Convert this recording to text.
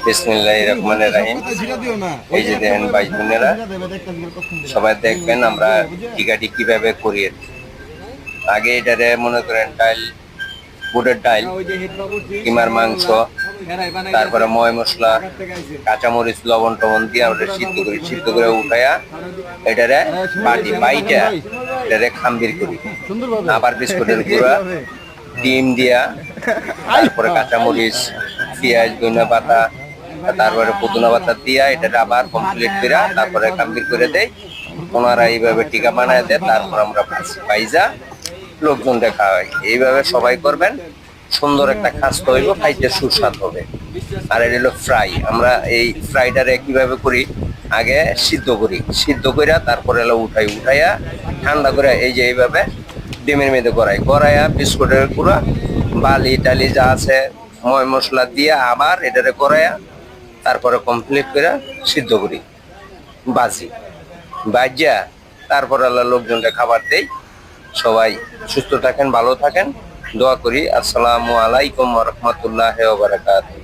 বিসমিল্লাহির রহমানির রহিম। এই যে দেখেন ভাই বোনেরা, সবাই দেখবেন আমরা টিকাটি কিভাবে করি। আগে এটারে মনে করেন ডাল, বুটের ডাল, কিমার মাংস, তারপরে ময় মশলা, কাঁচামরিচ, লবণ টবণ দিয়ে আমরা সিদ্ধ করে উঠাইয়া এটারে বাইটা এটারে খাম্বির করি। আবার বিস্কুটের গুঁড়া, ডিম দিয়া, তারপরে কাঁচামরিচ, পেঁয়াজ, ধনিয়া পাতা, তারপরে পুদিনা পাতা দিয়া এটারে আবার কমপ্লিট করে তারপরে খাম্বির করে দেয়। ওনারা এইভাবে টিকা বানায় দেয়, তারপর আমরা পাইজা লোকজনকে খাওয়াই। এইভাবে সবাই করবেন, সুন্দর একটা খাস্ত হইব, খাইতে সুস্বাদ হবে। আর এটা হলো ফ্রাই। আমরা এই ফ্রাইটারে কিভাবে করি, আগে সিদ্ধ কইরা তারপরে হলো উঠাইয়া ঠান্ডা করে এই যে এইভাবে ডিমের মধ্যে করাইয়া বিস্কুটের গুঁড়া, বালি টালি যা আছে ময় মশলা দিয়ে আবার এটারে করাইয়া তারপরে কমপ্লিট করে সিদ্ধ করি, বাজিয়া তারপর আল্লাহ লোকজনকে খাবার দেই। সবাই সুস্থ থাকেন, ভালো থাকেন, দোয়া করি। আসসালামু আলাইকুম ওয়া রাহমাতুল্লাহি ওয়া বারাকাতুহু।